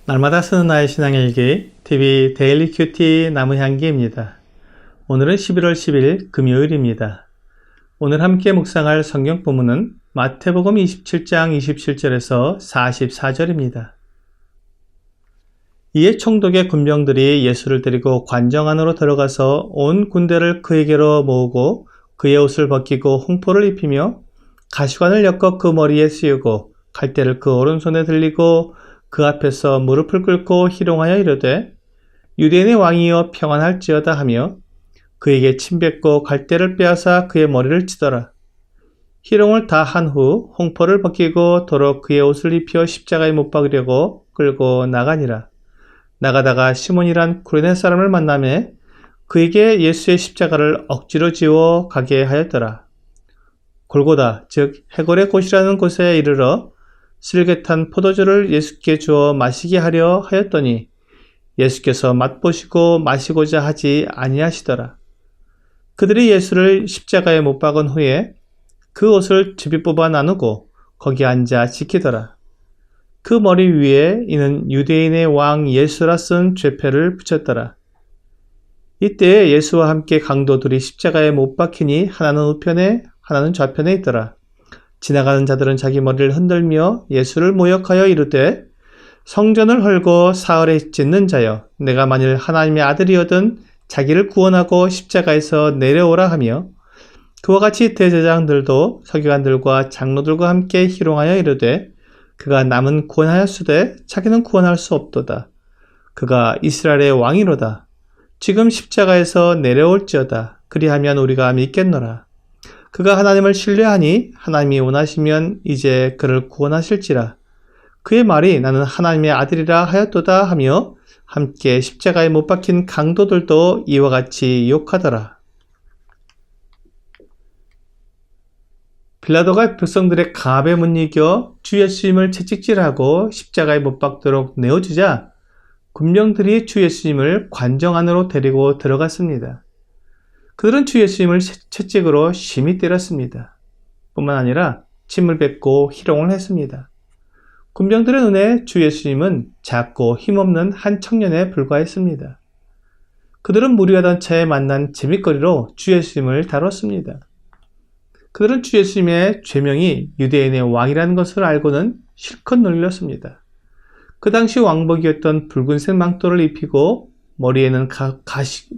날마다 쓰는 나의 신앙일기 TV 데일리 큐티 나무향기입니다. 오늘은 11월 10일 금요일입니다. 오늘 함께 묵상할 성경 본문은 마태복음 27장 27절에서 44절입니다. 이에 총독의 군병들이 예수를 데리고 관정 안으로 들어가서 온 군대를 그에게로 모으고 그의 옷을 벗기고 홍포를 입히며 가시관을 엮어 그 머리에 씌우고 갈대를 그 오른손에 들리고 그 앞에서 무릎을 꿇고 희롱하여 이르되 유대인의 왕이여 평안할지어다 하며 그에게 침뱉고 갈대를 빼앗아 그의 머리를 치더라. 희롱을 다 한 후 홍포를 벗기고 도로 그의 옷을 입혀 십자가에 못 박으려고 끌고 나가니라. 나가다가 시몬이란 쿠레네 사람을 만나매 그에게 예수의 십자가를 억지로 지워 가게 하였더라. 골고다 즉 해골의 곳이라는 곳에 이르러 슬개탄 포도주를 예수께 주어 마시게 하려 하였더니 예수께서 맛보시고 마시고자 하지 아니하시더라. 그들이 예수를 십자가에 못 박은 후에 그 옷을 집이 뽑아 나누고 거기 앉아 지키더라. 그 머리 위에 이는 유대인의 왕 예수라 쓴 죄패를 붙였더라. 이때 예수와 함께 강도 둘이 십자가에 못 박히니 하나는 우편에 하나는 좌편에 있더라. 지나가는 자들은 자기 머리를 흔들며 예수를 모욕하여 이르되 성전을 헐고 사흘에 짓는 자여 내가 만일 하나님의 아들이거든 자기를 구원하고 십자가에서 내려오라 하며 그와 같이 대제사장들도 서기관들과 장로들과 함께 희롱하여 이르되 그가 남은 구원하였으되 자기는 구원할 수 없도다. 그가 이스라엘의 왕이로다. 지금 십자가에서 내려올지어다. 그리하면 우리가 믿겠노라. 그가 하나님을 신뢰하니 하나님이 원하시면 이제 그를 구원하실지라. 그의 말이 나는 하나님의 아들이라 하였도다 하며 함께 십자가에 못 박힌 강도들도 이와 같이 욕하더라. 빌라도가 백성들의 강압에 못 이겨 주 예수님을 채찍질하고 십자가에 못 박도록 내어주자 군병들이 주 예수님을 관정 안으로 데리고 들어갔습니다. 그들은 주 예수님을 채찍으로 심히 때렸습니다. 뿐만 아니라 침을 뱉고 희롱을 했습니다. 군병들의 눈에 주 예수님은 작고 힘없는 한 청년에 불과했습니다. 그들은 무리하던 차에 만난 재밌거리로 주 예수님을 다뤘습니다. 그들은 주 예수님의 죄명이 유대인의 왕이라는 것을 알고는 실컷 놀렸습니다. 그 당시 왕복이었던 붉은색 망토를 입히고 머리에는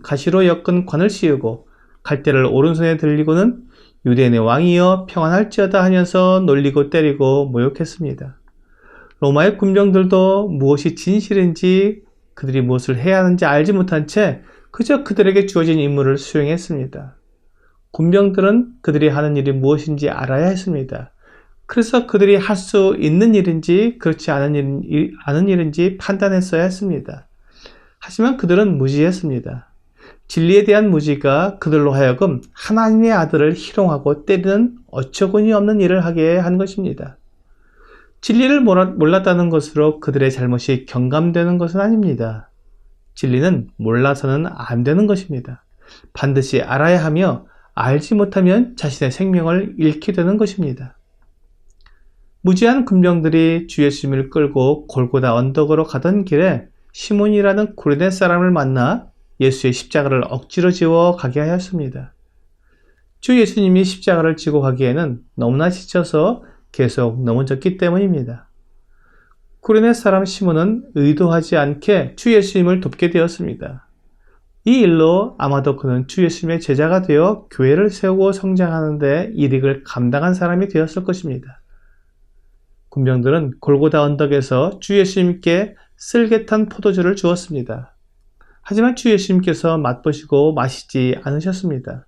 가시로 엮은 관을 씌우고 갈대를 오른손에 들리고는 유대인의 왕이여 평안할지어다 하면서 놀리고 때리고 모욕했습니다. 로마의 군병들도 무엇이 진실인지 그들이 무엇을 해야 하는지 알지 못한 채 그저 그들에게 주어진 임무를 수행했습니다. 군병들은 그들이 하는 일이 무엇인지 알아야 했습니다. 그래서 그들이 할 수 있는 일인지 그렇지 않은 일인지 판단했어야 했습니다. 하지만 그들은 무지했습니다. 진리에 대한 무지가 그들로 하여금 하나님의 아들을 희롱하고 때리는 어처구니 없는 일을 하게 한 것입니다. 진리를 몰랐다는 것으로 그들의 잘못이 경감되는 것은 아닙니다. 진리는 몰라서는 안 되는 것입니다. 반드시 알아야 하며 알지 못하면 자신의 생명을 잃게 되는 것입니다. 무지한 군병들이 주 예수님을 끌고 골고다 언덕으로 가던 길에 시몬이라는 구레네 사람을 만나 예수의 십자가를 억지로 지워 가게 하였습니다. 주 예수님이 십자가를 지고 가기에는 너무나 지쳐서 계속 넘어졌기 때문입니다. 구레네 사람 시몬은 의도하지 않게 주 예수님을 돕게 되었습니다. 이 일로 아마도 그는 주 예수님의 제자가 되어 교회를 세우고 성장하는 데 일익을 감당한 사람이 되었을 것입니다. 군병들은 골고다 언덕에서 주 예수님께 슬개탄 포도주를 주었습니다. 하지만 주 예수님께서 맛보시고 마시지 않으셨습니다.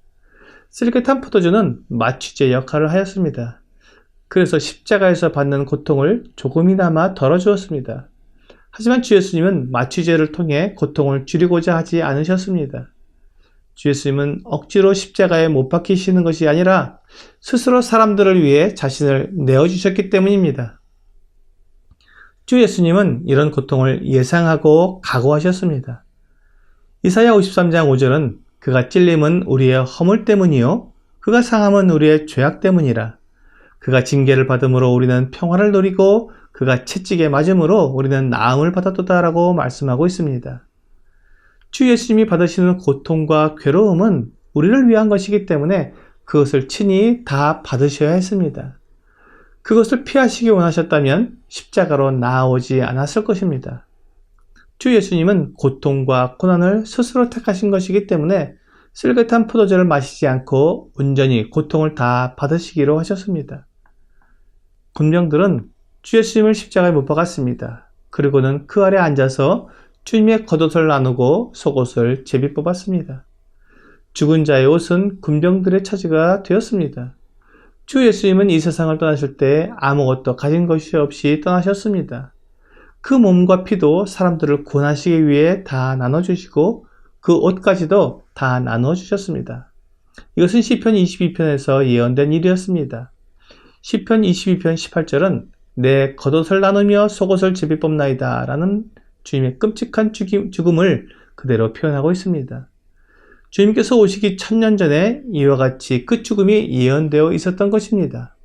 슬개탄 포도주는 마취제 역할을 하였습니다. 그래서 십자가에서 받는 고통을 조금이나마 덜어주었습니다. 하지만 주 예수님은 마취제를 통해 고통을 줄이고자 하지 않으셨습니다. 주 예수님은 억지로 십자가에 못 박히시는 것이 아니라 스스로 사람들을 위해 자신을 내어주셨기 때문입니다. 주 예수님은 이런 고통을 예상하고 각오하셨습니다. 이사야 53장 5절은 그가 찔림은 우리의 허물 때문이요 그가 상함은 우리의 죄악 때문이라. 그가 징계를 받음으로 우리는 평화를 누리고 그가 채찍에 맞음으로 우리는 나음을 받았도다라고 말씀하고 있습니다. 주 예수님이 받으시는 고통과 괴로움은 우리를 위한 것이기 때문에 그것을 친히 다 받으셔야 했습니다. 그것을 피하시기 원하셨다면 십자가로 나아오지 않았을 것입니다. 주 예수님은 고통과 고난을 스스로 택하신 것이기 때문에 쓸긋한 포도주를 마시지 않고 온전히 고통을 다 받으시기로 하셨습니다. 군병들은 주 예수님을 십자가에 못 박았습니다. 그리고는 그 아래 앉아서 주님의 겉옷을 나누고 속옷을 제비 뽑았습니다. 죽은 자의 옷은 군병들의 차지가 되었습니다. 주 예수님은 이 세상을 떠나실 때 아무것도 가진 것이 없이 떠나셨습니다. 그 몸과 피도 사람들을 구원하시기 위해 다 나눠주시고 그 옷까지도 다 나눠주셨습니다. 이것은 시편 22편에서 예언된 일이었습니다. 시편 22편 18절은 내 겉옷을 나누며 속옷을 제비 뽑나이다 라는 주님의 끔찍한 죽음을 그대로 표현하고 있습니다. 주님께서 오시기 1000년 전에 이와 같이 그 죽음이 예언되어 있었던 것입니다.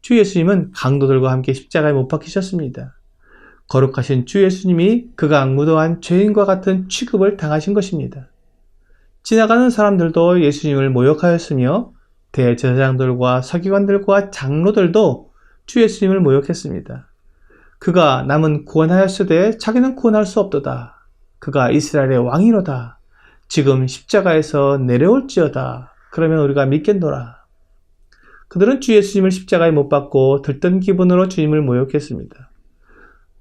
주 예수님은 강도들과 함께 십자가에 못 박히셨습니다. 거룩하신 주 예수님이 그가 악무도한 죄인과 같은 취급을 당하신 것입니다. 지나가는 사람들도 예수님을 모욕하였으며 대제사장들과 서기관들과 장로들도 주 예수님을 모욕했습니다. 그가 남은 구원하였으되 자기는 구원할 수 없도다. 그가 이스라엘의 왕이로다. 지금 십자가에서 내려올지어다. 그러면 우리가 믿겠노라. 그들은 주 예수님을 십자가에 못 박고 들뜬 기분으로 주님을 모욕했습니다.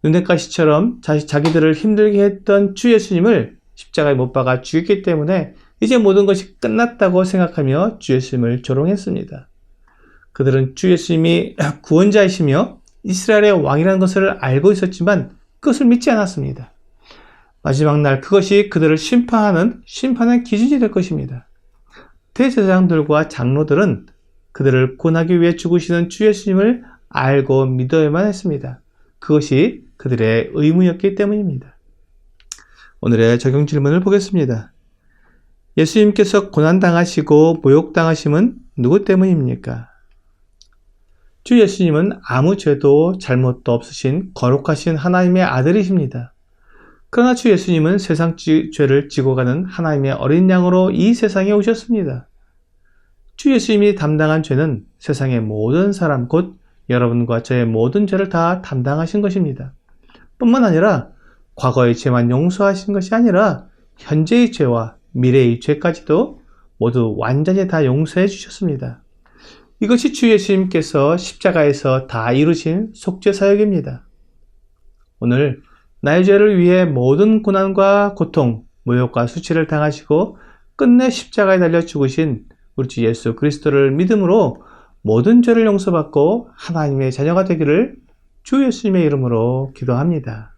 눈엣가시처럼 자기들을 힘들게 했던 주 예수님을 십자가에 못 박아 죽였기 때문에 이제 모든 것이 끝났다고 생각하며 주 예수님을 조롱했습니다. 그들은 주 예수님이 구원자이시며 이스라엘의 왕이라는 것을 알고 있었지만 그것을 믿지 않았습니다. 마지막 날 그것이 그들을 심판하는 심판의 기준이 될 것입니다. 대제사장들과 장로들은 그들을 구원하기 위해 죽으시는 주 예수님을 알고 믿어야만 했습니다. 그것이 그들의 의무였기 때문입니다. 오늘의 적용 질문을 보겠습니다. 예수님께서 고난당하시고 모욕당하심은 누구 때문입니까? 주 예수님은 아무 죄도 잘못도 없으신 거룩하신 하나님의 아들이십니다. 그러나 주 예수님은 세상 죄를 지고 가는 하나님의 어린 양으로 이 세상에 오셨습니다. 주 예수님이 담당한 죄는 세상의 모든 사람, 곧 여러분과 저의 모든 죄를 다 담당하신 것입니다. 뿐만 아니라 과거의 죄만 용서하신 것이 아니라 현재의 죄와 미래의 죄까지도 모두 완전히 다 용서해 주셨습니다. 이것이 주 예수님께서 십자가에서 다 이루신 속죄 사역입니다. 오늘 나의 죄를 위해 모든 고난과 고통, 모욕과 수치를 당하시고 끝내 십자가에 달려 죽으신 우리 주 예수 그리스도를 믿음으로 모든 죄를 용서받고 하나님의 자녀가 되기를 주 예수님의 이름으로 기도합니다.